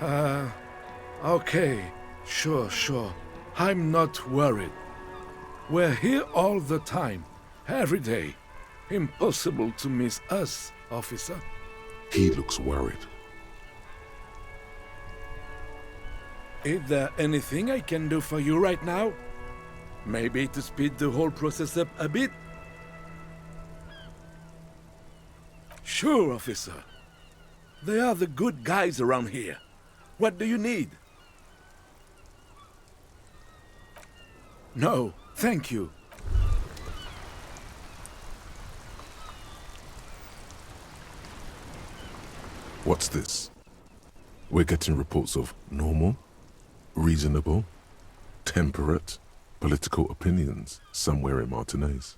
Uh, okay. Sure. I'm not worried. We're here all the time. Every day. Impossible to miss us, officer. He looks worried. Is there anything I can do for you right now? Maybe to speed the whole process up a bit? Sure, officer. They are the good guys around here. What do you need? No, thank you. What's this? We're getting reports of normal, reasonable, temperate political opinions somewhere in Martinez.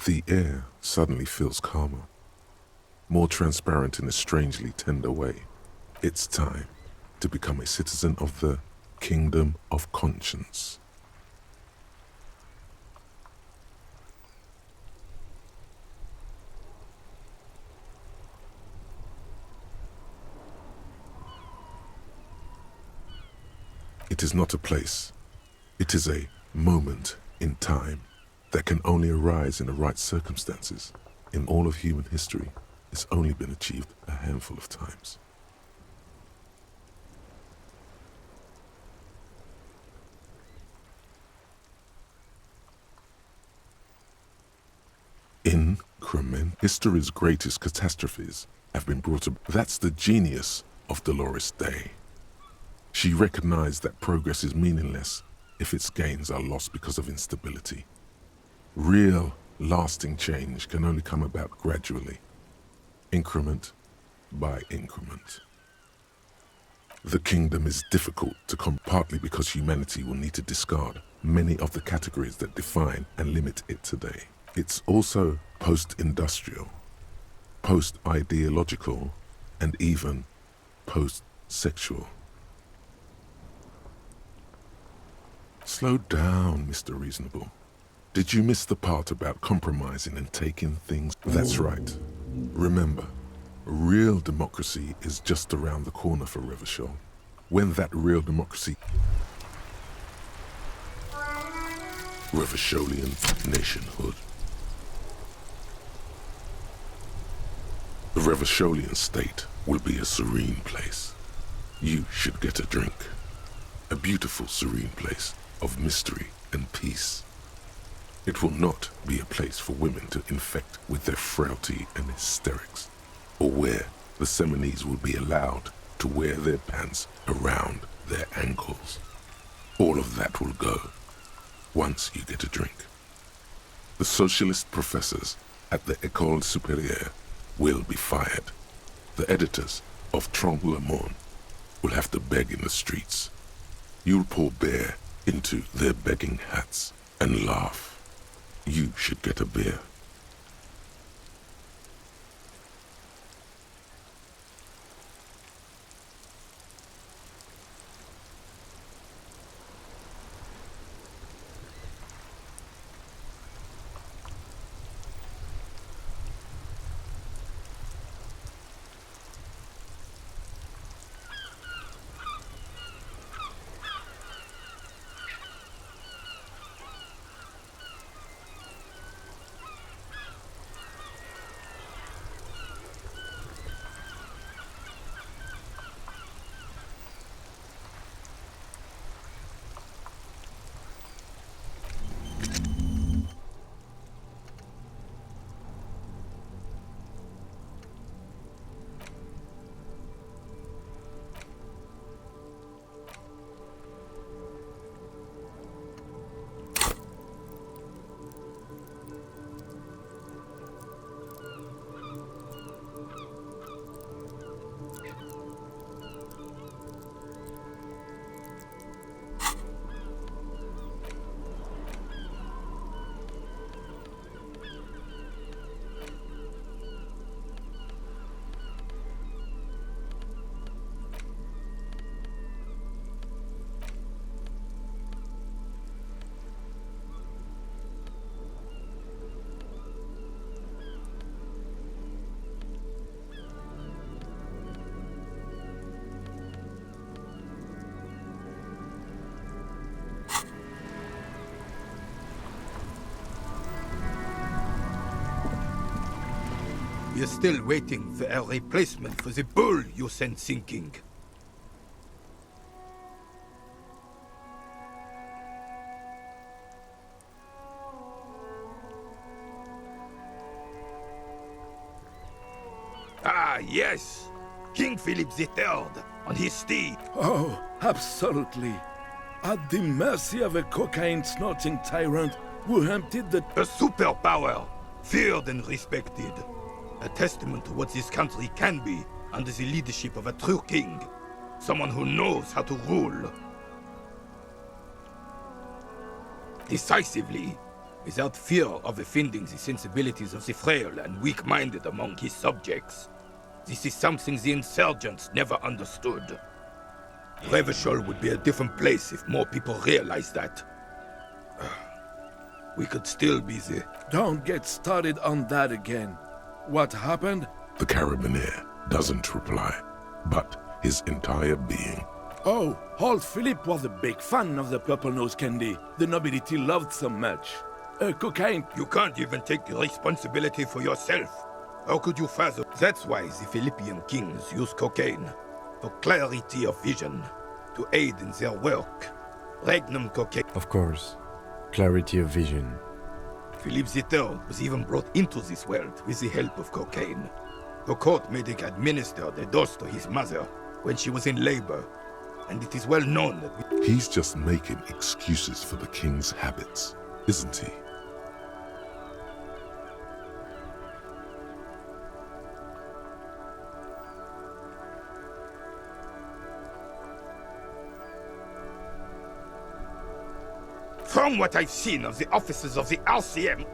The air suddenly feels calmer, more transparent in a strangely tender way. It's time to become a citizen of the Kingdom of Conscience. It is not a place. It is a moment in time that can only arise in the right circumstances. In all of human history, it's only been achieved a handful of times. Increment. History's greatest catastrophes have been brought up. That's the genius of Dolores Day. She recognized that progress is meaningless if its gains are lost because of instability. Real, lasting change can only come about gradually, increment by increment. The kingdom is difficult to come partly because humanity will need to discard many of the categories that define and limit it today. It's also post-industrial, post-ideological, and even post-sexual. Slow down, Mr. Reasonable. Did you miss the part about compromising and taking things? That's right. Remember, real democracy is just around the corner for Revachol. When that real democracy... Revacholian nationhood. The Revacholian state will be a serene place. You should get a drink. A beautiful, serene place of mystery and peace. It will not be a place for women to infect with their frailty and hysterics, or where the Seminese will be allowed to wear their pants around their ankles. All of that will go once you get a drink. The socialist professors at the École Supérieure will be fired. The editors of Trompe le Monde will have to beg in the streets. You'll pour beer into their begging hats and laugh. You should get a beer. We're still waiting for a replacement for the bull you sent sinking. Ah, yes! King Philip III on his steed. Oh, absolutely. At the mercy of a cocaine-snorting tyrant who emptied the... A superpower, feared and respected. A testament to what this country can be under the leadership of a true king. Someone who knows how to rule. Decisively, without fear of offending the sensibilities of the frail and weak-minded among his subjects. This is something the insurgents never understood. Revachol would be a different place if more people realized that. We could still be the... Don't get started on that again. What happened? The Carabinier doesn't reply, but his entire being. Oh, old Philip was a big fan of the purple nose candy the nobility loved so much. Cocaine... You can't even take the responsibility for yourself. How could you fathom? That's why the Philippian kings use cocaine. For clarity of vision. To aid in their work. Regnum cocaine. Of course. Clarity of vision. Philippe III was even brought into this world with the help of cocaine. The court medic administered a dose to his mother when she was in labor. And it is well known that... He's just making excuses for the king's habits, isn't he? From what I've seen of the officers of the RCM...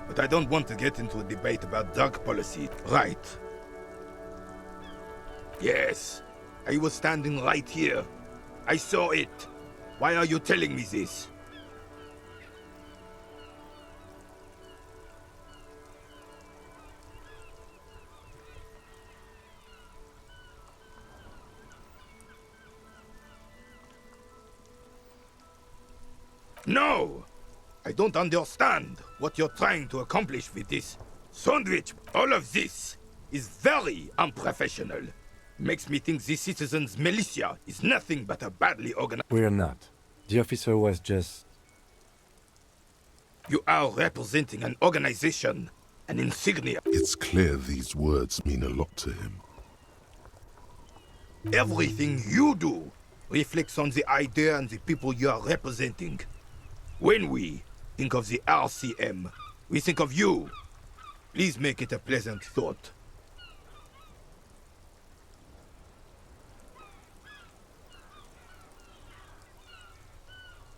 But I don't want to get into a debate about drug policy, right? Yes, I was standing right here. I saw it. Why are you telling me this? No! I don't understand what you're trying to accomplish with this sandwich. All of this is very unprofessional. Makes me think this citizens' militia is nothing but a badly organized... We're not. The officer was just... You are representing an organization, an insignia. It's clear these words mean a lot to him. Everything you do reflects on the idea and the people you are representing. When we think of the RCM, we think of you. Please make it a pleasant thought.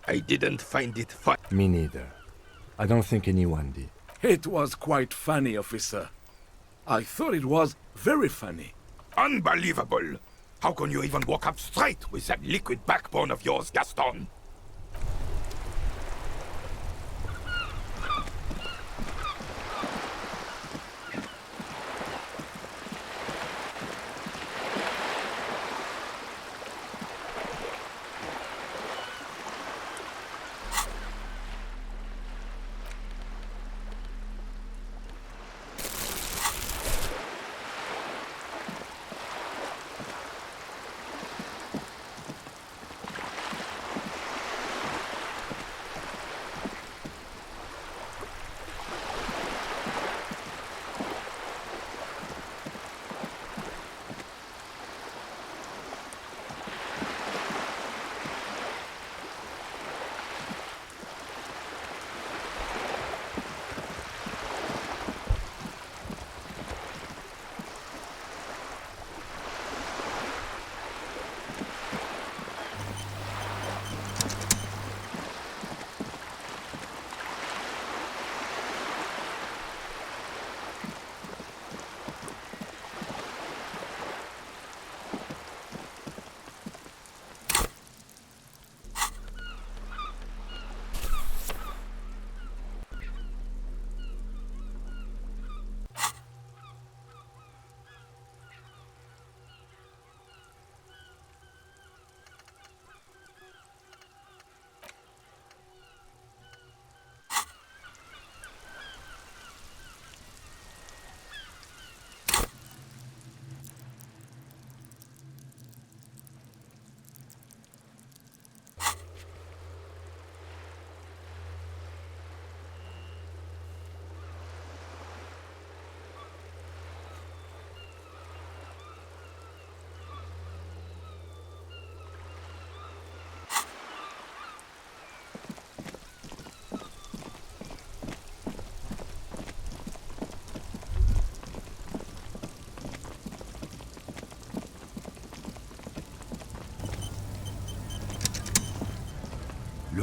I didn't find it fun. Me neither. I don't think anyone did. It was quite funny, officer. I thought it was very funny. Unbelievable! How can you even walk up straight with that liquid backbone of yours, Gaston?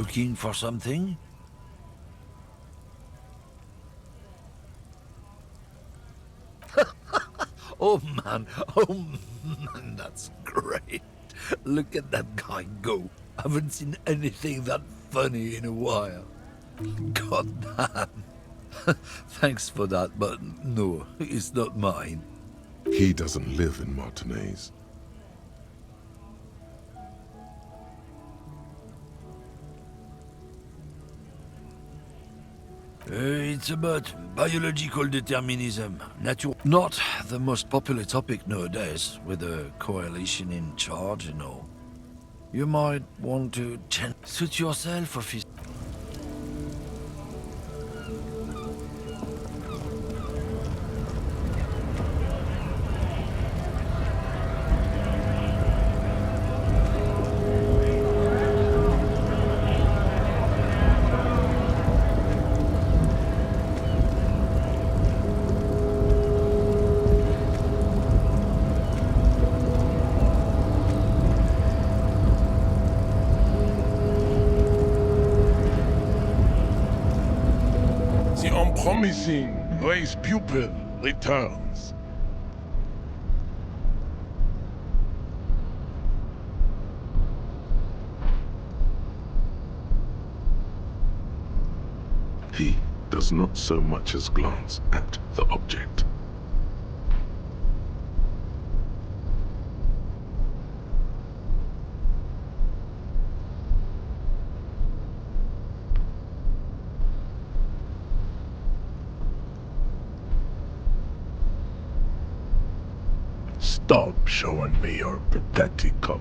Looking for something? Oh man, that's great. Look at that guy go. I haven't seen anything that funny in a while. God damn. Thanks for that, but no, it's not mine. He doesn't live in Martinez. It's about biological determinism. Not the most popular topic nowadays, with the coalition in charge and all. You might want to suit yourself, officer. The unpromising race pupil returns. He does not so much as glance at the object. Stop showing me your pathetic cup.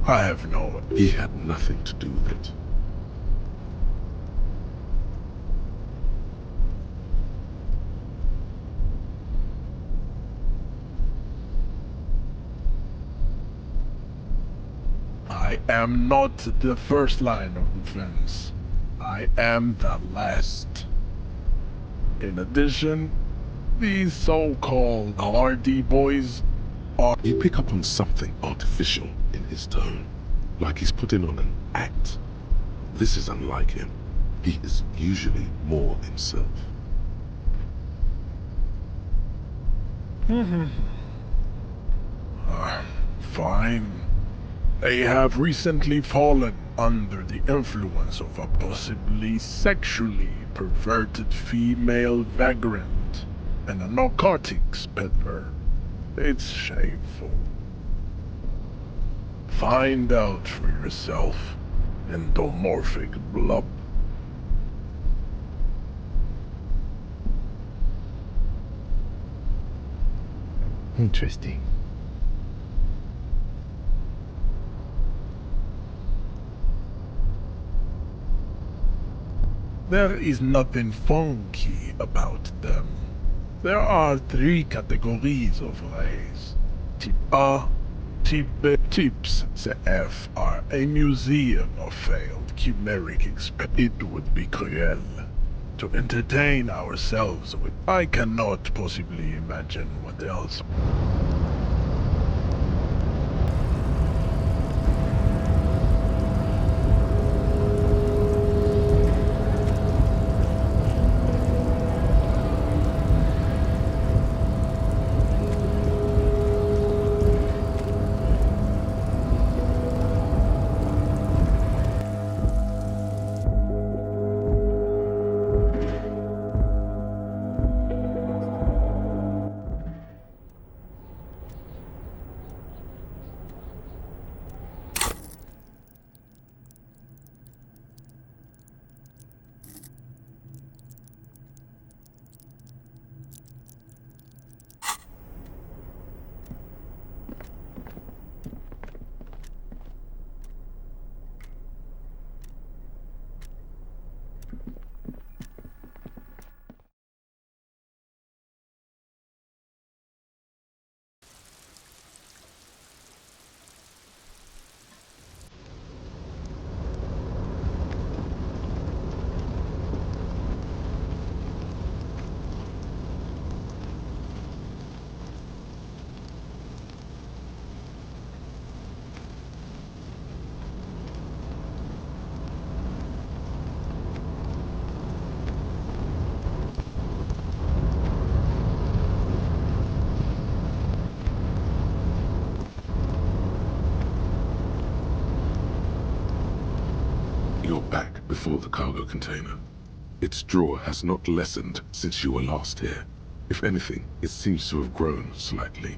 I have no... He had nothing to do with it. I am not the first line of defense. I am the last. In addition, these so-called Hardy boys are... You pick up on something artificial in his tone, like he's putting on an act. This is unlike him. He is usually more himself. Fine. They have recently fallen under the influence of a possibly sexually perverted female vagrant and a narcotics peddler. It's shameful. Find out for yourself, endomorphic blub. Interesting. There is nothing funky about them. There are 3 categories of race. Type A, Type B. Types CF are a museum of failed chimeric It would be cruel to entertain ourselves with... I cannot possibly imagine what else. before the cargo container. Its draw has not lessened since you were last here. If anything, it seems to have grown slightly.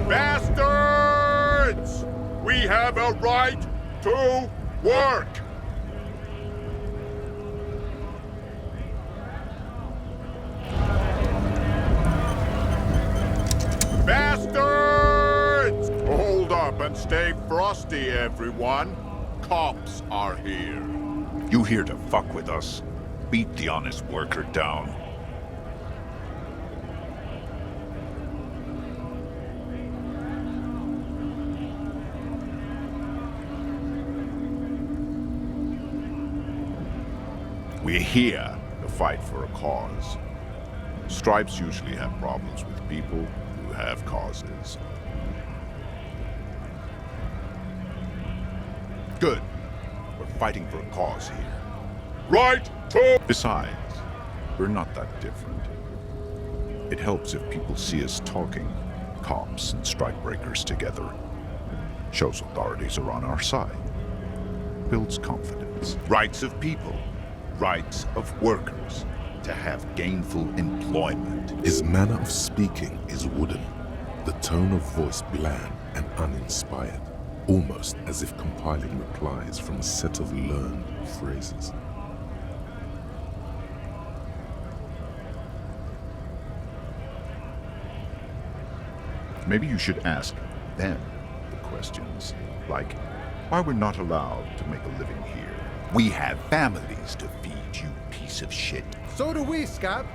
Bastards! We have a right to work! Bastards! Hold up and stay frosty, everyone. Cops are here. You here to fuck with us? Beat the honest worker down. We're here to fight for a cause. Stripes usually have problems with people who have causes. Good. We're fighting for a cause here. Right to... Besides, we're not that different. It helps if people see us talking, cops and strikebreakers together. Shows authorities are on our side. Builds confidence. Rights of people. Rights of workers. To have gainful employment. His manner of speaking is wooden, the tone of voice bland and uninspired, almost as if compiling replies from a set of learned phrases. Maybe you should ask them the questions, like why we're not allowed to make a living here. We have families to feed, you piece of shit. So do we, Scott.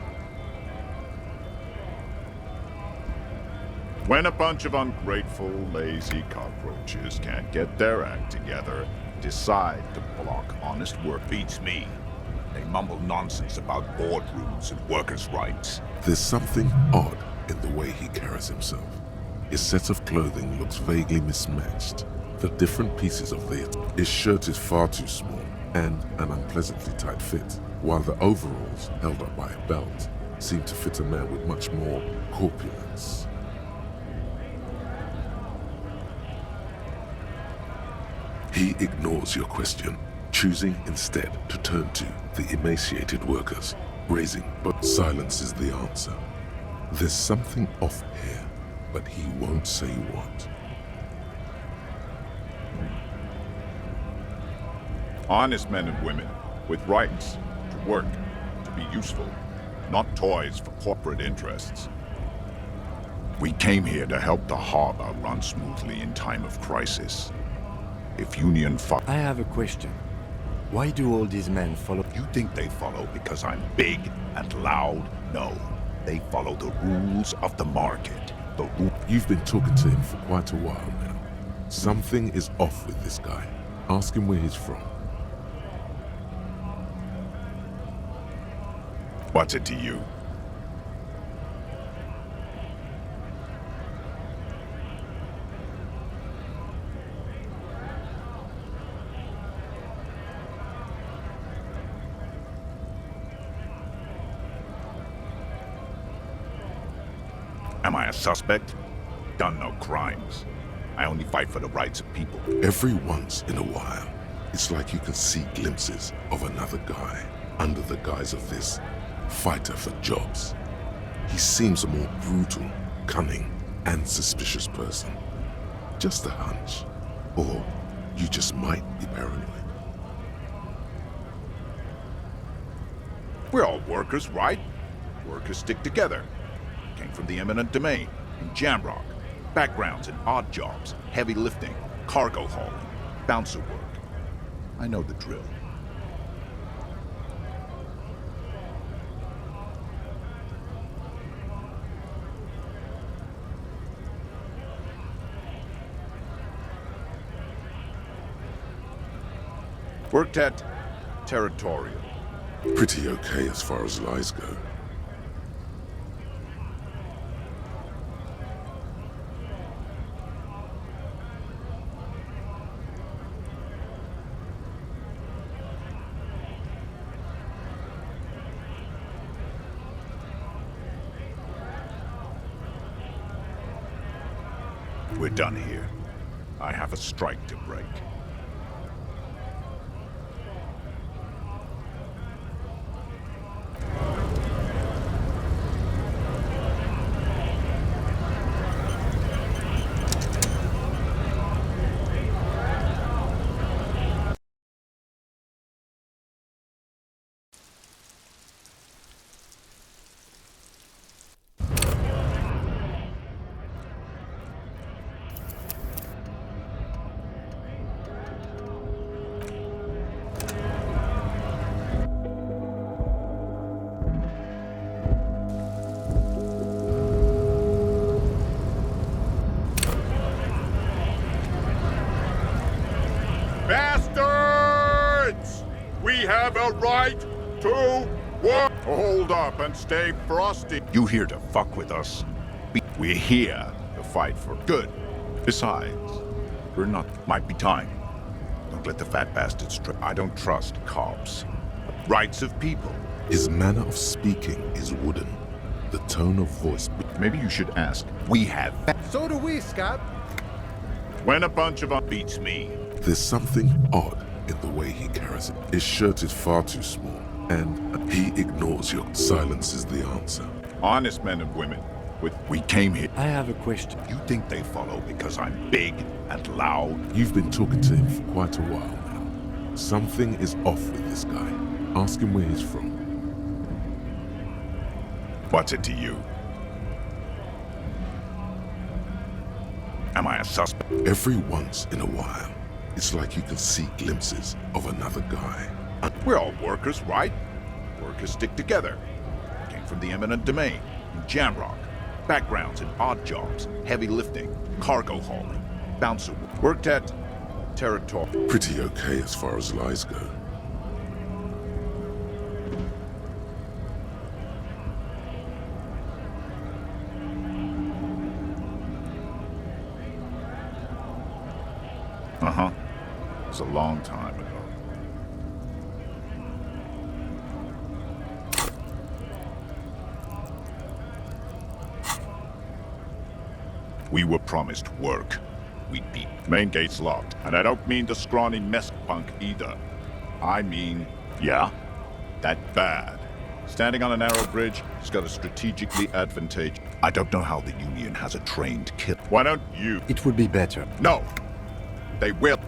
When a bunch of ungrateful, lazy cockroaches can't get their act together, decide to block honest work. Beats me. They mumble nonsense about boardrooms and workers' rights. There's something odd in the way he carries himself. His set of clothing looks vaguely mismatched. The different pieces of his shirt is far too small and an unpleasantly tight fit, while the overalls, held up by a belt, seem to fit a man with much more corpulence. He ignores your question, choosing instead to turn to the emaciated workers, raising but silences the answer. There's something off here, but he won't say what. Honest men and women with rights to work, to be useful, not toys for corporate interests. We came here to help the harbor run smoothly in time of crisis. If Union I have a question. Why do all these men follow? You think they follow because I'm big and loud? No. They follow the rules of the market. You've been talking to him for quite a while now. Something is off with this guy. Ask him where he's from. What's it to you? Am I a suspect? Done no crimes. I only fight for the rights of people. Every once in a while, it's like you can see glimpses of another guy under the guise of this fighter for jobs. He seems a more brutal, cunning, and suspicious person. Just a hunch. Or you just might be paranoid. We're all workers, right? Workers stick together. Came from the eminent domain, in Jamrock. Backgrounds in odd jobs, heavy lifting, cargo hauling, bouncer work. I know the drill. Worked at Territorial. Pretty okay as far as lies go. We're done here. I have a strike to break. Bastards! We have a right to work. Hold up and stay frosty. You here to fuck with us? We're here to fight for good. Besides, we're not. Might be time. Don't let the fat bastards I don't trust cops. Rights of people. His manner of speaking is wooden. The tone of voice. Maybe you should ask. We have. So do we, Scott. When a bunch of beats me. There's something odd in the way he carries it. His shirt is far too small, and he ignores your silence is the answer. Honest men and women. We came here. I have a question. You think they follow because I'm big and loud? You've been talking to him for quite a while now. Something is off with this guy. Ask him where he's from. What's it to you? Am I a suspect? Every once in a while, it's like you can see glimpses of another guy. We're all workers, right? Workers stick together. Came from the eminent domain, in Jamrock. Backgrounds in odd jobs, heavy lifting, cargo hauling, bouncer work. Worked at Territorial. Pretty okay as far as lies go. Uh-huh. It was a long time ago. We were promised work. We'd be. Main gate's locked. And I don't mean the scrawny mess punk either. I mean, yeah, that bad. Standing on a narrow bridge, he's got a strategically advantageous. I don't know how the Union has a trained killer. Why don't you? It would be better. No! They will.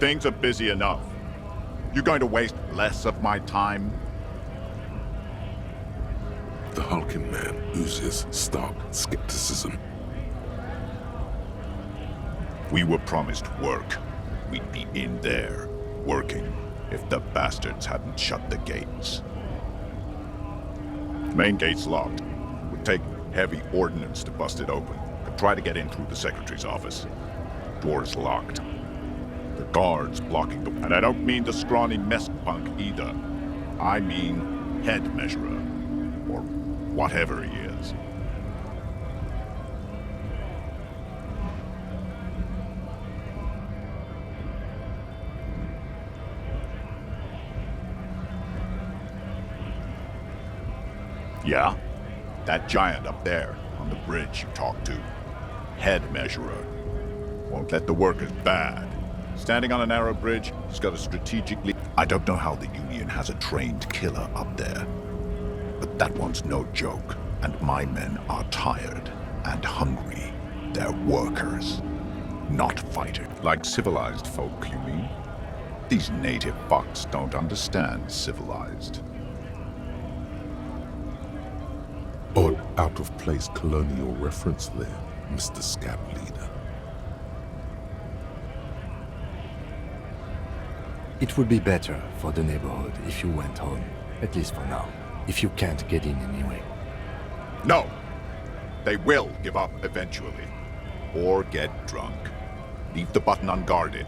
Things are busy enough. You going to waste less of my time? The hulking man oozes stark skepticism. We were promised work. We'd be in there, working, if the bastards hadn't shut the gates. Main gate's locked. Would take heavy ordnance to bust it open. Could try to get in through the secretary's office. Door's locked. The guards blocking the... And I don't mean the scrawny mess punk either. I mean head measurer. Or whatever he is. Yeah? That giant up there, on the bridge you talked to. Head measurer. Won't let the workers bad. Standing on a narrow bridge, he's got a strategically... I don't know how the Union has a trained killer up there. But that one's no joke. And my men are tired and hungry. They're workers, not fighters. Like civilized folk, you mean? These native fucks don't understand civilized. Odd out-of-place colonial reference there, Mr. Scab Leader. It would be better for the neighborhood if you went home, at least for now, if you can't get in anyway. No! They will give up eventually. Or get drunk. Leave the button unguarded.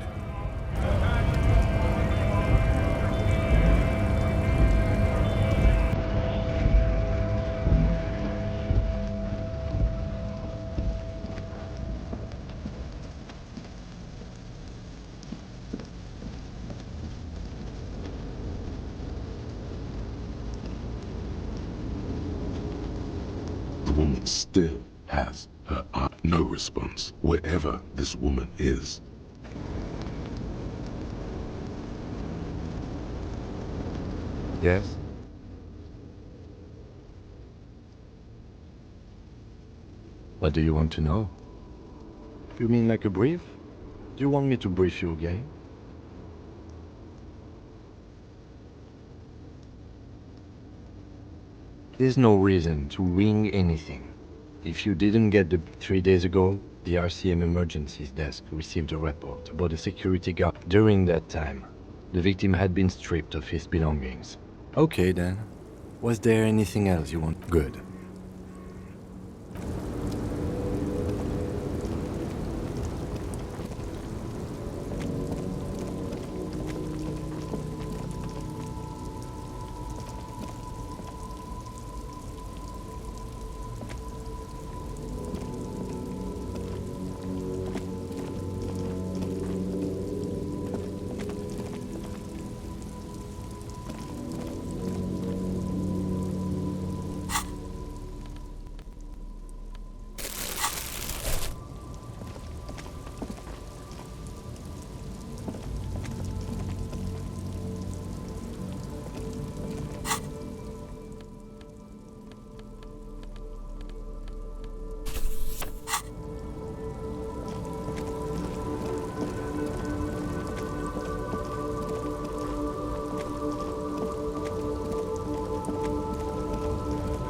The woman still has her eye. No response, wherever this woman is. Yes? What do you want to know? You mean like a brief? Do you want me to brief you again? There's no reason to wing anything. If you didn't get the 3 days ago, the RCM emergencies desk received a report about a security guard. During that time, the victim had been stripped of his belongings. Okay then. Was there anything else you want? Good.